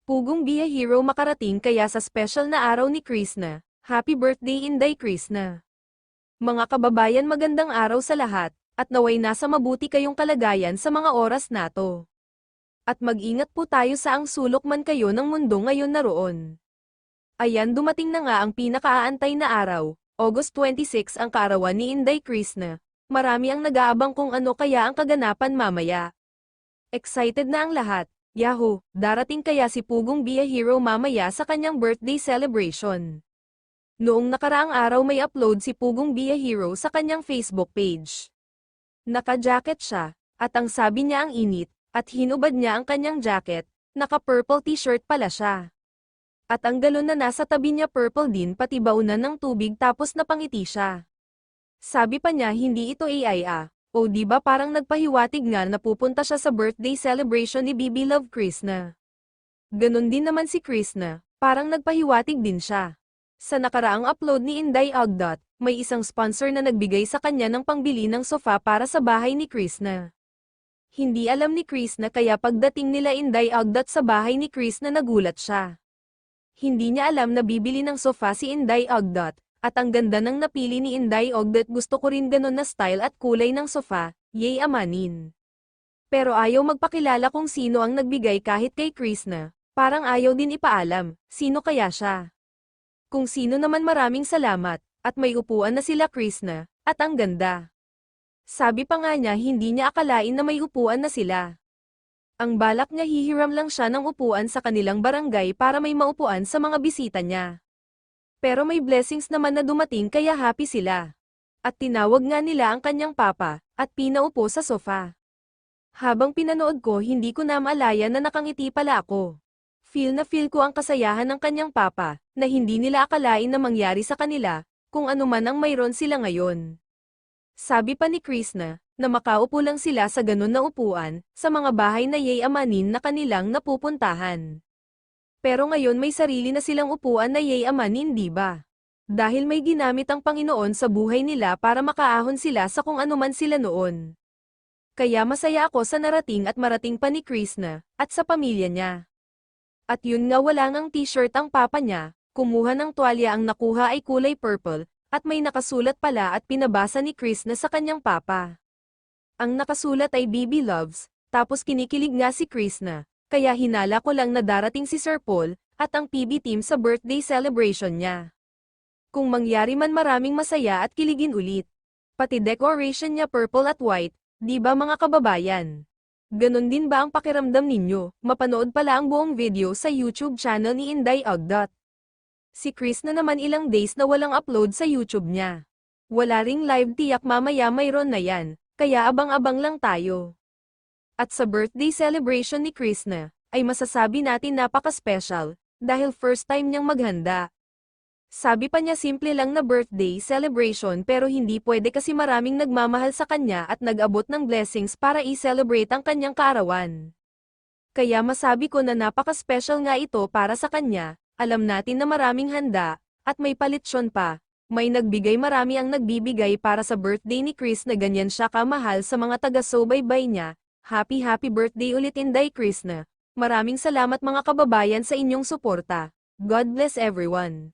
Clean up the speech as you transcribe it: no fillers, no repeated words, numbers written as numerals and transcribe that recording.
Pugong Be a Hero makarating kaya sa special na araw ni Krishna. Happy birthday Inday Krishna! Mga kababayan, magandang araw sa lahat, at naway nasa mabuti kayong kalagayan sa mga oras nato. At mag-ingat po tayo sa ang sulok man kayo ng mundo ngayon naroon. Ayan, dumating na nga ang pinakaaantay na araw, August 26 ang kaarawan ni Inday Krishna. Marami ang nag-aabang kung ano kaya ang kaganapan mamaya. Excited na ang lahat. Yahoo! Darating kaya si Pugong Be a Hero mamaya sa kanyang birthday celebration. Noong nakaraang araw may upload si Pugong Be a Hero sa kanyang Facebook page. Naka-jacket siya, at ang sabi niya ang init, at hinubad niya ang kanyang jacket, naka-purple t-shirt pala siya. At ang galon na nasa tabi niya purple din pati baunan ng tubig tapos napangiti siya. Sabi pa niya hindi ito AI O di ba parang nagpahiwatig nga na pupunta siya sa birthday celebration ni Bibi Love Krishna. Ganon din naman si Krishna, parang nagpahiwatig din siya. Sa nakaraang upload ni Inday Ogdot, may isang sponsor na nagbigay sa kanya ng pangbili ng sofa para sa bahay ni Krishna. Hindi alam ni Krishna kaya pagdating nila Inday Ogdot sa bahay ni Krishna nagulat siya. Hindi niya alam na bibili ng sofa si Inday Ogdot. At ang ganda ng napili ni Inday Ogdot, gusto ko rin ganon na style at kulay ng sofa, yay amanin. Pero ayaw magpakilala kung sino ang nagbigay kahit kay Krishna, parang ayaw din ipaalam, sino kaya siya. Kung sino naman maraming salamat, at may upuan na sila Krishna, at ang ganda. Sabi pa nga niya hindi niya akalain na may upuan na sila. Ang balak niya hihiram lang siya ng upuan sa kanilang barangay para may maupuan sa mga bisita niya. Pero may blessings naman na dumating kaya happy sila. At tinawag nga nila ang kanyang papa, at pinaupo sa sofa. Habang pinanood ko hindi ko na maalaya na nakangiti pala ako. Feel na feel ko ang kasayahan ng kanyang papa, na hindi nila akalain na mangyari sa kanila, kung ano man ang mayroon sila ngayon. Sabi pa ni Krishna, na makaupo lang sila sa ganun na upuan, sa mga bahay na yay amanin na kanilang napupuntahan. Pero ngayon may sarili na silang upuan na yay amanin, di ba? Dahil may ginamit ang Panginoon sa buhay nila para makaahon sila sa kung ano man sila noon. Kaya masaya ako sa narating at marating pa ni Krishna, at sa pamilya niya. At yun nga, wala ngang t-shirt ang papa niya, kumuha ng tuwalya, ang nakuha ay kulay purple, at may nakasulat pala at pinabasa ni Krishna sa kanyang papa. Ang nakasulat ay Bibi Loves, tapos kinikilig nga si Krishna. Kaya hinala ko lang na darating si Sir Paul, at ang PB team sa birthday celebration niya. Kung mangyari man maraming masaya at kiligin ulit. Pati decoration niya purple at white, di ba mga kababayan? Ganon din ba ang pakiramdam ninyo? Mapanood pala ang buong video sa YouTube channel ni Inday Ogdot. Si Krishna naman ilang days na walang upload sa YouTube niya. Wala ring live, tiyak mamaya mayroon na yan, kaya abang-abang lang tayo. At sa birthday celebration ni Krishna, ay masasabi natin napaka-special, dahil first time niyang maghanda. Sabi pa niya simple lang na birthday celebration pero hindi pwede kasi maraming nagmamahal sa kanya at nag-abot ng blessings para i-celebrate ang kanyang kaarawan. Kaya masabi ko na napaka-special nga ito para sa kanya, alam natin na maraming handa, at may palitsyon pa. May nagbigay, marami ang nagbibigay para sa birthday ni Krishna, ganyan siya kamahal sa mga taga-subaybay niya. Happy birthday ulit Inday Krishna. Maraming salamat mga kababayan sa inyong suporta. God bless everyone.